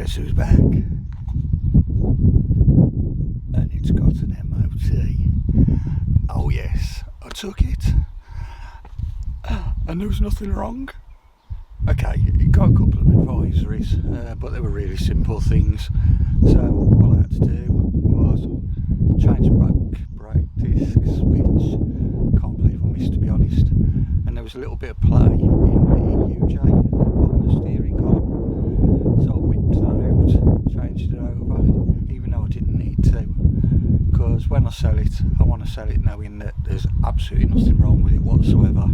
guess who's back? And it's got an MOT. Oh yes, I took it. And there was nothing wrong. Okay, it got a couple of advisories, but they were really simple things. So all I had to do was change the brake discs, which can't believe I missed, to be honest. And there was a little bit of play in the UJ on the steering column. So I whipped that out, changed it over, even though I didn't need to. Because when I sell it, I want to sell it knowing that there's absolutely nothing wrong with it whatsoever.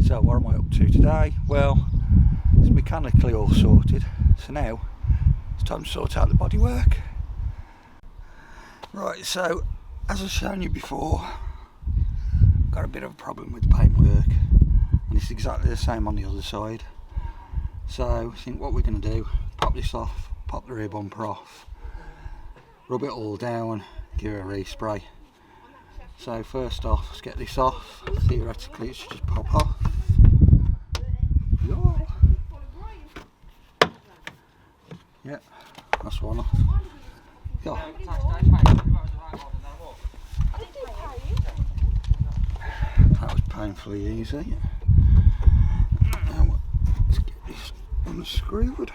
So what am I up to today? Well, it's mechanically all sorted. So now it's time to sort out the bodywork. Right, so as I've shown you before, got a bit of a problem with the paintwork, and it's exactly the same on the other side. So I think what we're going to do, pop this off, pop the rear bumper off, rub it all down, give it a respray. So first off, let's get this off. Theoretically it should just pop off. Yeah, that's one off. Yeah. That was painfully easy. Now let's get this unscrewed.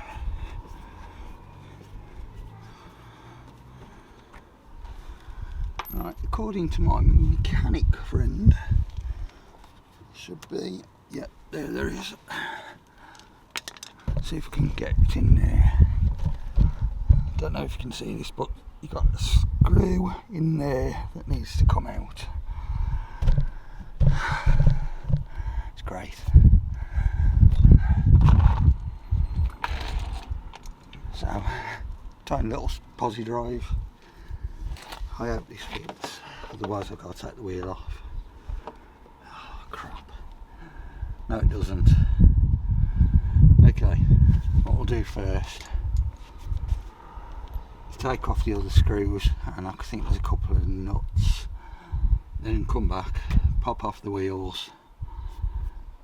Right, according to my mechanic friend, should be, yeah, there is. See if we can get it in there. Don't know if you can see this, but you got a screw in there that needs to come out. It's great. So, tiny little posi drive. I hope this fits, otherwise I've got to take the wheel off. Oh crap. No, it doesn't. Okay, what we'll do first is take off the other screws, and I think there's a couple of nuts. Then come back, pop off the wheels,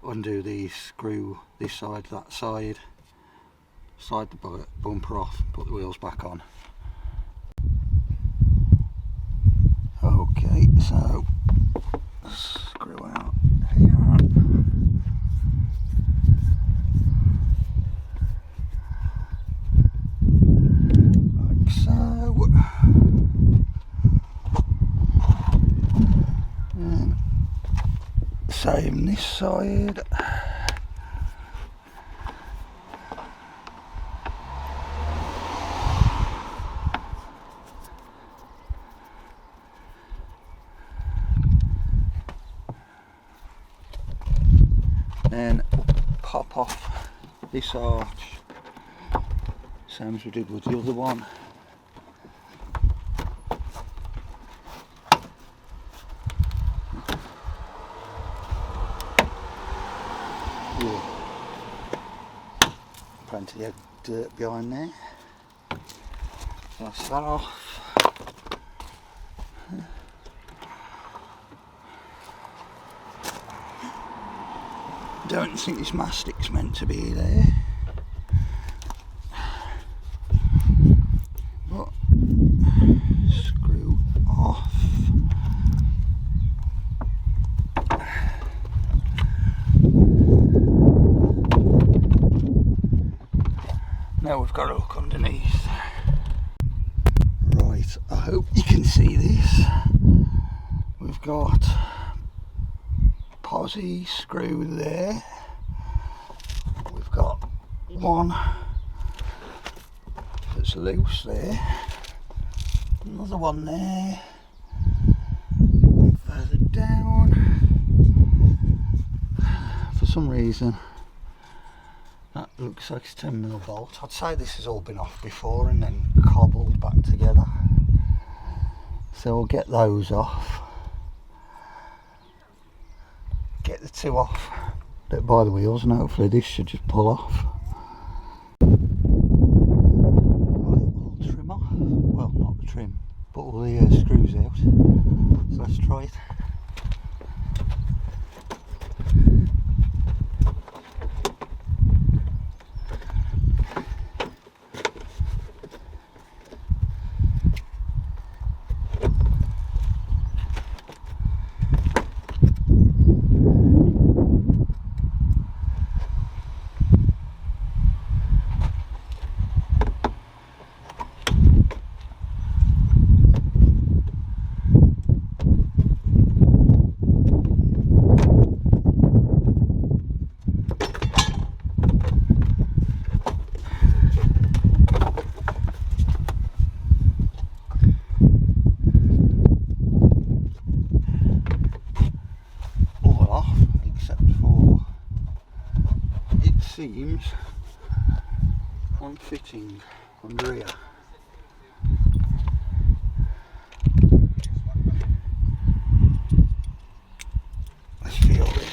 undo the screw this side, that side, slide the bumper off, put the wheels back on. Okay, so screw out here. Like so. And same this side. Then pop off this arch, same as we did with the other one. Yeah. Plenty of dirt behind there. That's that off. Don't think this mastic's meant to be there, but screw off. Now we've got to look underneath. Right, I hope you can see this. We've got posi screw there. We've got one that's loose there, another one there, further down. For some reason that looks like it's 10mm bolt. I'd say this has all been off before and then cobbled back together, so we'll get those off. Get the two off that by the wheels, and hopefully this should just pull off. Right, all the trim off. Well, not the trim, but all the screws out. So let's try it. seams on fitting under here. Let's feel this.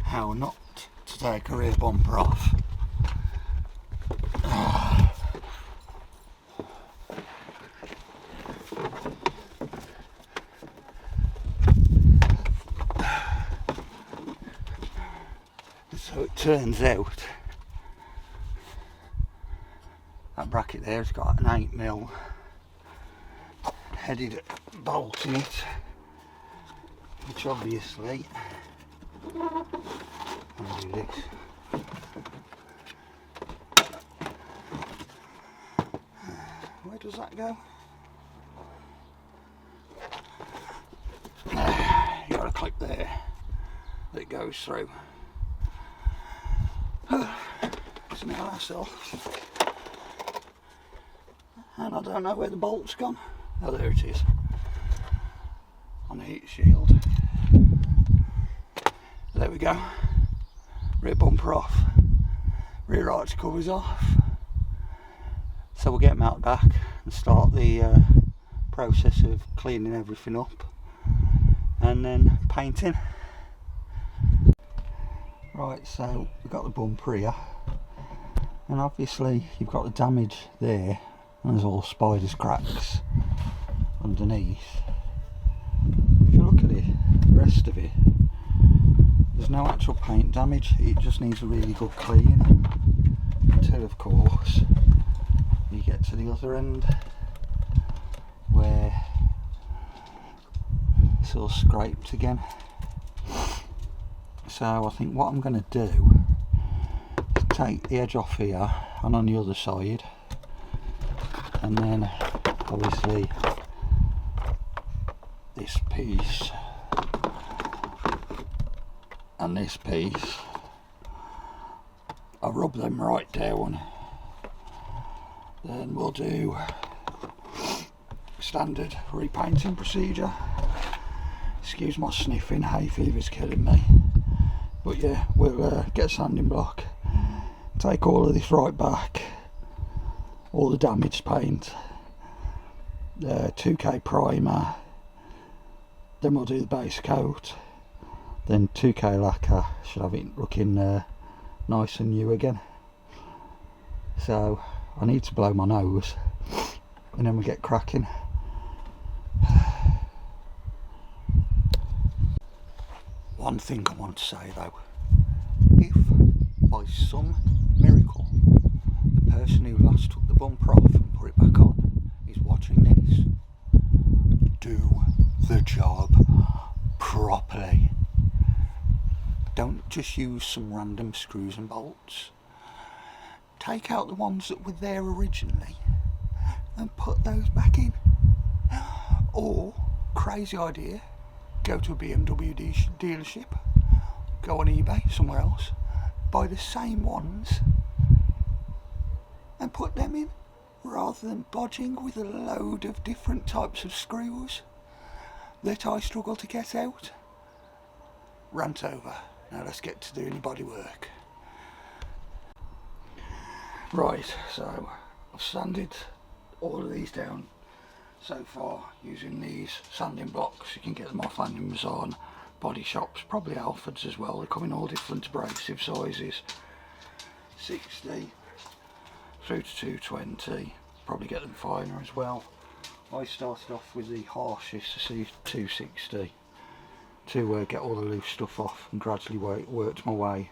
How not to take a rear bumper off. So it turns out that bracket there's got an 8mm headed bolt in it, which obviously, I'll do this. Where does that go? You got a clip there that it goes through. So now that's off. And I don't know where the bolt's gone. Oh, there it is. On the heat shield. There we go. Rear bumper off. Rear arch covers off. So we'll get them out back and start the process of cleaning everything up and then painting. Right, so we've got the bumper here, and obviously you've got the damage there, and there's all spiders cracks underneath. If you look at it, the rest of it, there's no actual paint damage, it just needs a really good clean until of course you get to the other end where it's all scraped again. So I think what I'm going to do is take the edge off here and on the other side, and then obviously this piece and this piece, I'll rub them right down. Then we'll do standard repainting procedure. Excuse my sniffing, hay fever's killing me. But yeah, we'll get a sanding block, take all of this right back, all the damaged paint, 2K primer, then we'll do the base coat, then 2K lacquer, should have it looking nice and new again. So I need to blow my nose and then we get cracking. One thing I want to say though, if by some miracle the person who last took the bumper off and put it back on is watching this, do the job properly. Don't just use some random screws and bolts. Take out the ones that were there originally and put those back in. Or, crazy idea, go to a BMW dealership, go on eBay, somewhere else, buy the same ones and put them in, rather than bodging with a load of different types of screws that I struggle to get out. Rant over. Now let's get to doing body work. Right, so I've sanded all of these down so far using these sanding blocks. You can get them off Amazon, body shops, probably Alfred's as well. They come in all different abrasive sizes. 60 through to 220, probably get them finer as well. I started off with the harshest, C260, to get all the loose stuff off, and gradually worked my way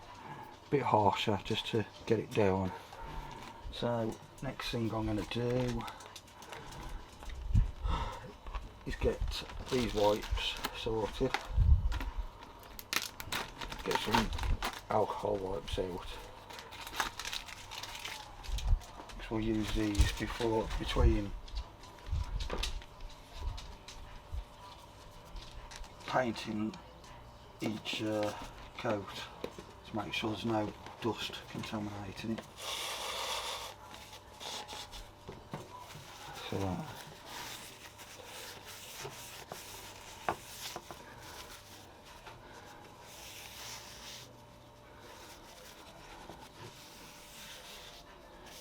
a bit harsher just to get it down. So next thing I'm going to do is get these wipes sorted, get some alcohol wipes out, because we'll use these between painting each coat to make sure there's no dust contaminating it. So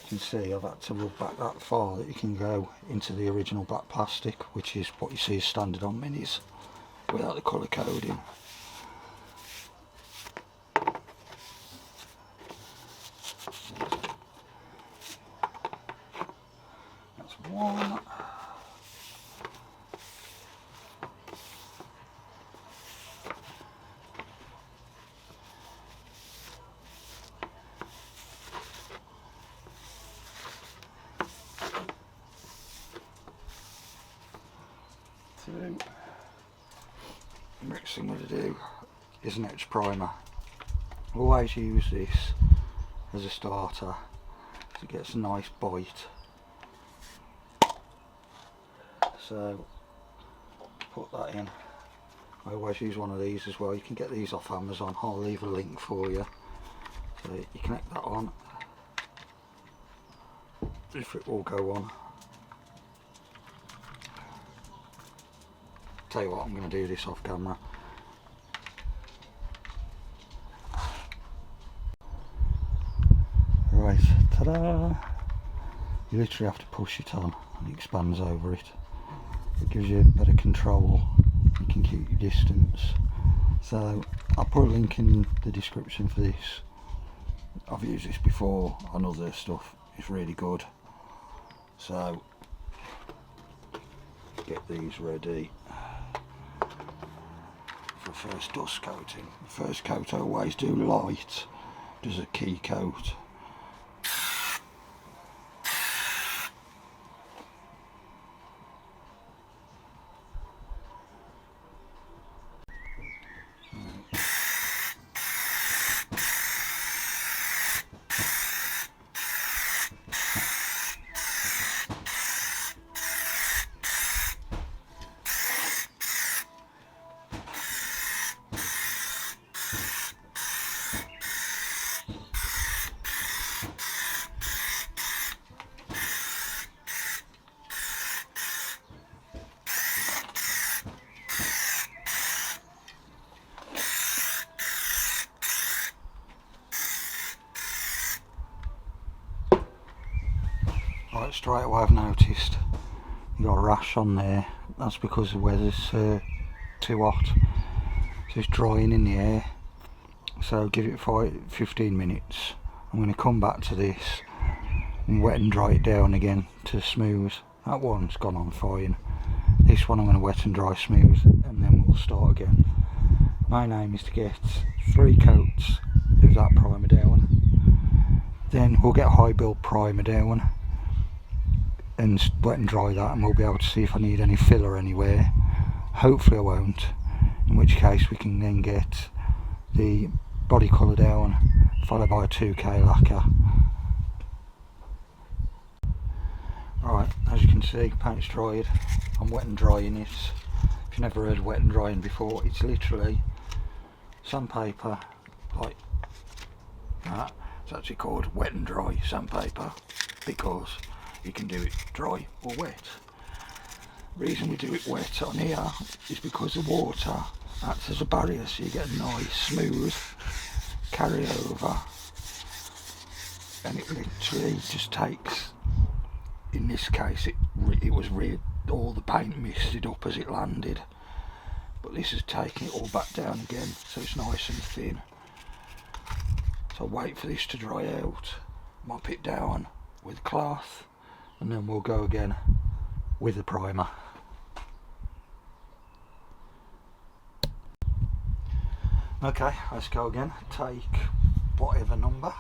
you can see I've had to rub back that far that you can go into the original black plastic, which is what you see standard on minis without the colour coding. That's one. Two. Next thing I'm going to do is an etch primer. Always use this as a starter, so it gets a nice bite. So put that in. I always use one of these as well. You can get these off Amazon. I'll leave a link for you. So you connect that on. If it will go on. Tell you what, I'm going to do this off camera. Right, ta-da! You literally have to push it on and it expands over it. It gives you better control. You can keep your distance. So I'll put a link in the description for this. I've used this before on other stuff. It's really good. So get these ready for first dust coating. First coat I always do light, does a key coat. Right, straight away I've noticed you got a rash on there. That's because the weather's too hot, so it's drying in the air. So give it 15 minutes. I'm going to come back to this and wet and dry it down again to smooth. That one's gone on fine. This one I'm going to wet and dry smooth, and then we'll start again. My aim is to get 3 coats of that primer down. Then we'll get a high build primer down and wet and dry that, and we'll be able to see if I need any filler anywhere. Hopefully I won't, in which case we can then get the body colour down, followed by a 2K lacquer. Alright, as you can see, paint's dried. I'm wet and drying it. If you've never heard of wet and drying before, it's literally sandpaper like that. It's actually called wet and dry sandpaper because you can do it dry or wet. The reason we do it wet on here is because the water acts as a barrier, so you get a nice smooth carry over, and it literally just takes, in this case it was all the paint misted up as it landed, but this is taking it all back down again, so it's nice and thin. So wait for this to dry out, mop it down with cloth, and then we'll go again with the primer. Okay, let's go again. Take whatever number.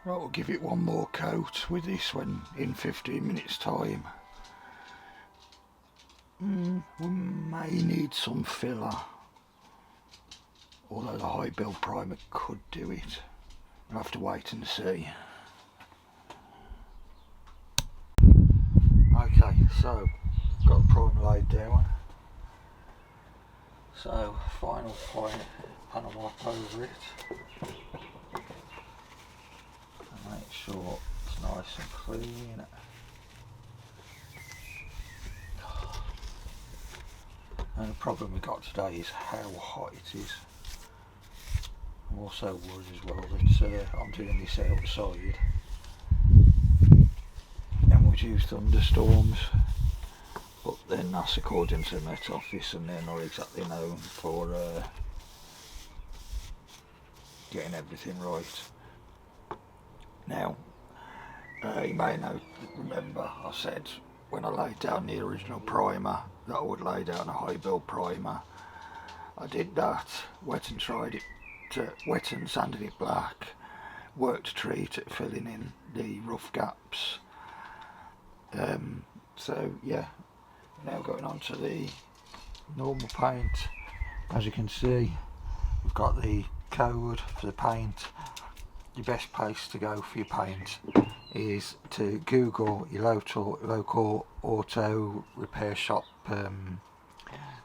Right, we'll give it one more coat with this one in 15 minutes time. We may need some filler, although the high build primer could do it. We'll have to wait and see. Okay, so got the primer laid down. So final panel wipe over it. Make sure it's nice and clean. And the problem we got today is how hot it is. I'm also worried as well that I'm doing this outside and we're due thunderstorms, but then that's according to the Met Office and they're not exactly known for getting everything right. Now, you may remember I said when I laid down the original primer that I would lay down a high build primer. I did that, wet and sanded it black, worked a treat at filling in the rough gaps. So yeah, now going on to the normal paint. As you can see, we've got the code for the paint. Your best place to go for your paint is to Google your local auto repair shop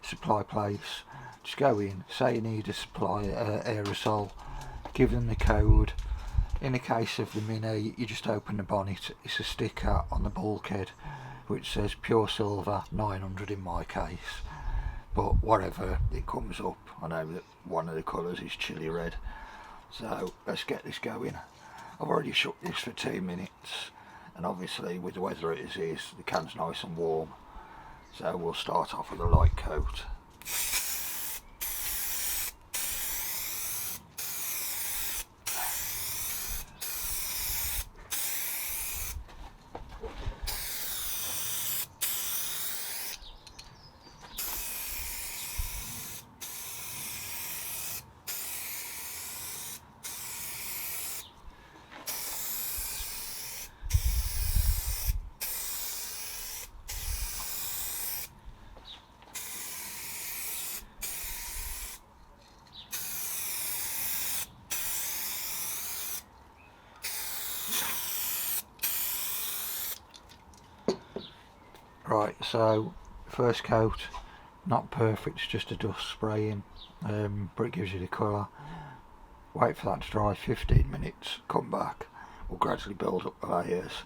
supply place. Just go in, say you need a supplier aerosol, give them the code. In the case of the Mini, you just open the bonnet, it's a sticker on the bulkhead which says pure silver 900 in my case, but whatever it comes up. I know that one of the colours is chili red. So let's get this going. I've already shook this for 2 minutes, and obviously with the weather it is, the can's nice and warm. So we'll start off with a light coat. Right, so first coat, not perfect, it's just a dust spraying, but it gives you the colour. Wait for that to dry 15 minutes, come back, we'll gradually build up the layers,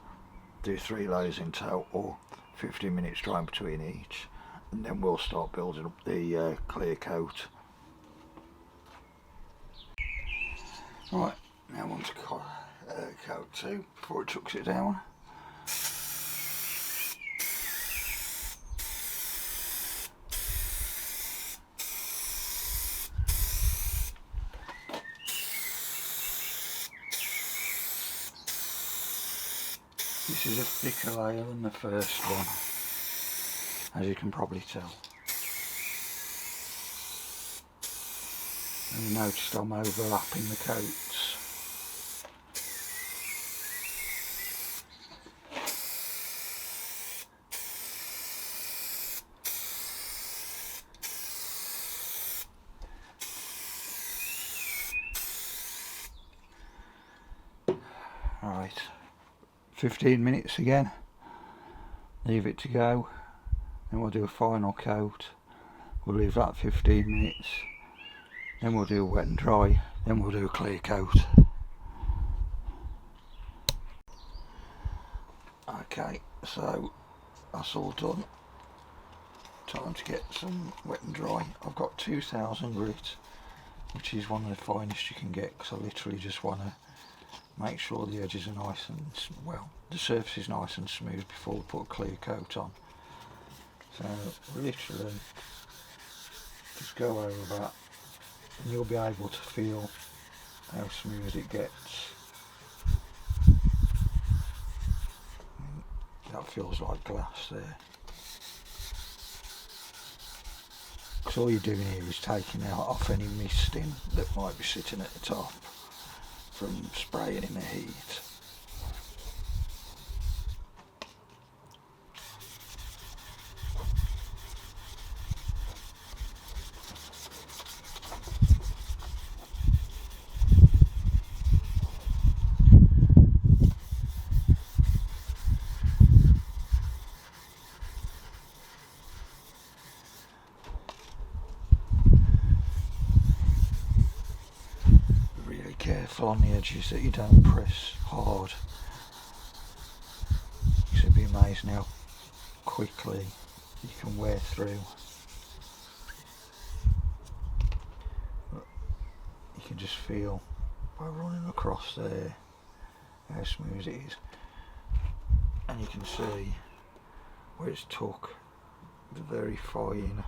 do 3 layers in total, 15 minutes drying between each, and then we'll start building up the clear coat. Right, now on to coat 2 before it chucks it down. This is a thicker layer than the first one, as you can probably tell. And you noticed I'm overlapping the coats. Right, 15 minutes again, leave it to go, then we'll do a final coat, we'll leave that 15 minutes, then we'll do wet and dry, then we'll do a clear coat. Okay, so that's all done. Time to get some wet and dry. I've got 2000 grit, which is one of the finest you can get, because I literally just want to make sure the edges are nice and, well, the surface is nice and smooth before we put a clear coat on. So literally just go over that and you'll be able to feel how smooth it gets. That feels like glass there. Because all you're doing here is taking out off any misting that might be sitting at the top from spraying in the heat. Careful on the edges that you don't press hard. You'll be amazed how quickly you can wear through. But you can just feel by running across there how smooth it is, and you can see where it's took the very fine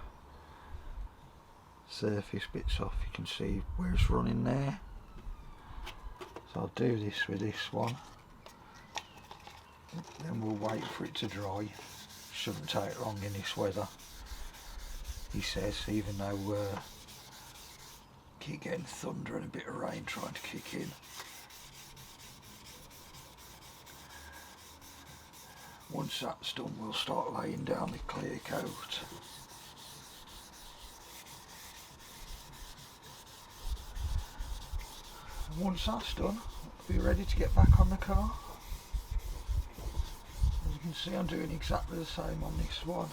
surface bits off. You can see where it's running there. So I'll do this with this one, then we'll wait for it to dry. Shouldn't take long in this weather, he says, even though keep getting thunder and a bit of rain trying to kick in. Once that's done, we'll start laying down the clear coat. Once that's done, we'll be ready to get back on the car. As you can see, I'm doing exactly the same on this one.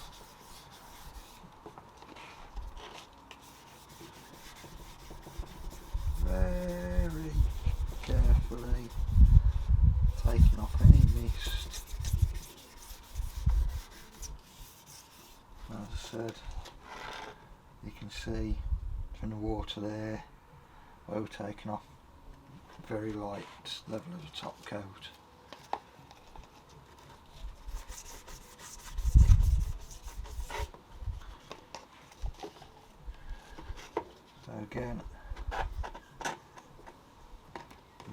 Very carefully taking off any mist. As I said, you can see from the water there, we're taking off very light level of the top coat. So again,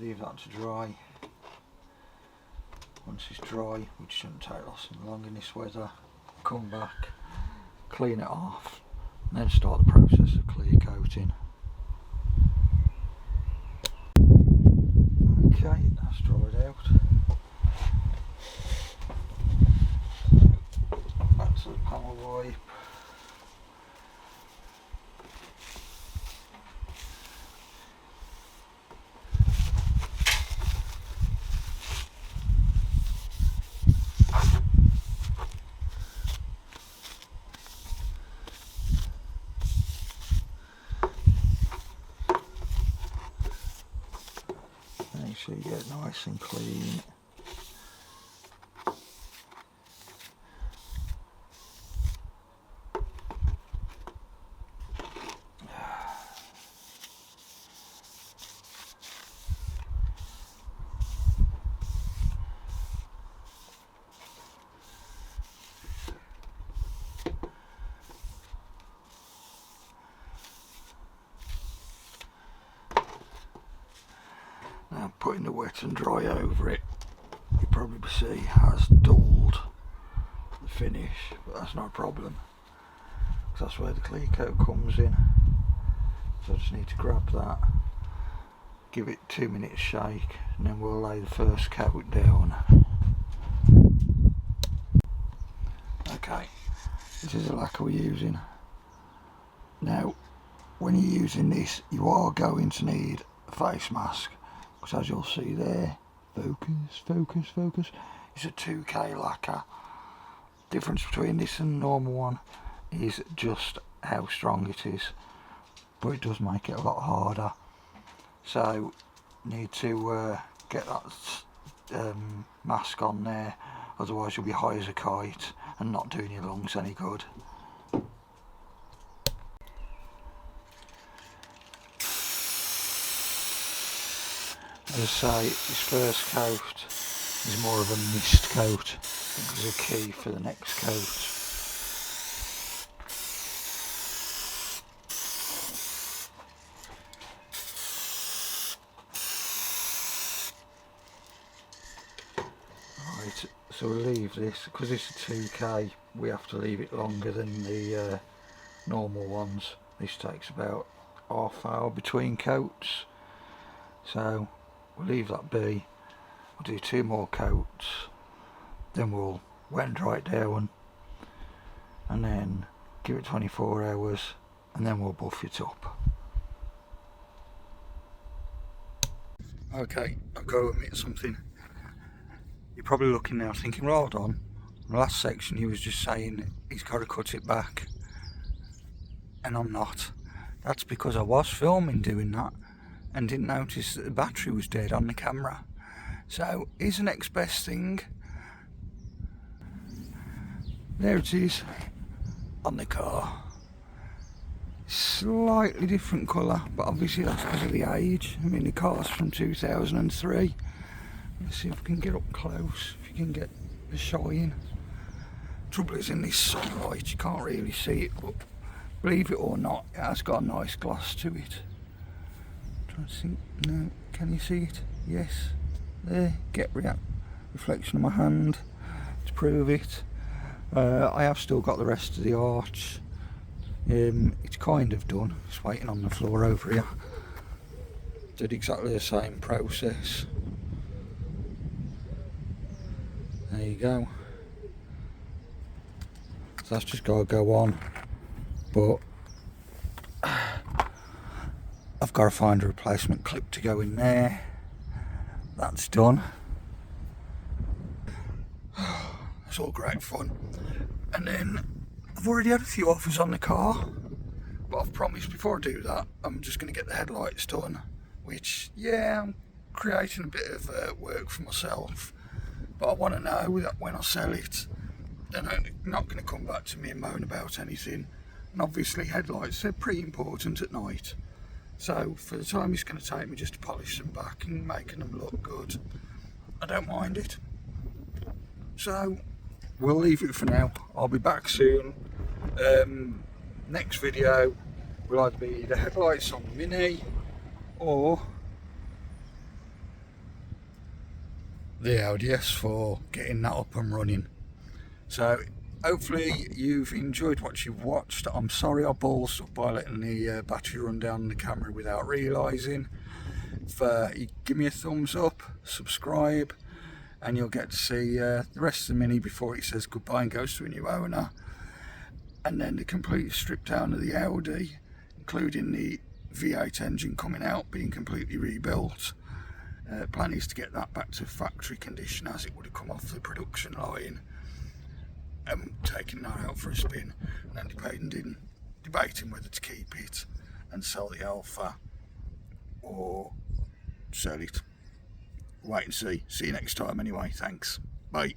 leave that to dry. Once it's dry, which shouldn't take long in this weather, come back, clean it off, and then start the process of clear coating. Okay, that's dried out. Back to the panel wipe. Make sure you get it nice and clean. Now putting the wet and dry over it, you probably see has dulled the finish, but that's not a problem, because that's where the clear coat comes in. So I just need to grab that, give it 2 minutes shake, and then we'll lay the first coat down. Okay, this is the lacquer we're using. Now when you're using this, you are going to need a face mask, because as you'll see there, Focus. It's a 2K lacquer. Difference between this and the normal one is just how strong it is, but it does make it a lot harder. So need to get that mask on there, otherwise you'll be high as a kite and not doing your lungs any good. As I say, this first coat is more of a mist coat. I think there's a key for the next coat. Right, so we'll leave this, because it's a 2K, we have to leave it longer than the normal ones. This takes about half hour between coats, so we'll leave that be. We'll do 2 more coats, then we'll wet and dry it down, and then give it 24 hours, and then we'll buff it up. Okay, I've got to admit something. You're probably looking now thinking, well, hold on, in the last section he was just saying he's got to cut it back, and I'm not. That's because I was filming doing that and didn't notice that the battery was dead on the camera. So here's the next best thing. There it is on the car. Slightly different colour, but obviously that's because of the age. I mean, the car's from 2003. Let's see if we can get up close, if you can get the shine. Trouble is, in this sunlight you can't really see it, but believe it or not, it has got a nice gloss to it. Trying to think, no, can you see it? Yes, there, get reflection of my hand to prove it. I have still got the rest of the arch. It's kind of done, it's waiting on the floor over here. Did exactly the same process. There you go. So that's just got to go on, but I've got to find a replacement clip to go in there. That's done. It's all great fun. And then I've already had a few offers on the car, but I've promised before I do that I'm just going to get the headlights done, which, yeah, I'm creating a bit of work for myself, but I want to know that when I sell it, they're not going to come back to me and moan about anything. And obviously headlights, they're pretty important at night, so for the time it's going to take me just to polish them back and making them look good, I don't mind it. So we'll leave it for now. I'll be back soon. Next video will either be the headlights on the Mini or the Audi S4, getting that up and running. So hopefully you've enjoyed what you've watched. I'm sorry I ballsed up by letting the battery run down the camera without realising. If you give me a thumbs up, subscribe, and you'll get to see the rest of the Mini before it says goodbye and goes to a new owner. And then the complete strip down of the Audi, including the V8 engine coming out, being completely rebuilt. Plan is to get that back to factory condition as it would have come off the production line, and taking that out for a spin, and then debating whether to keep it and sell the Alpha or sell it. Wait and see. See you next time anyway. Thanks. Bye.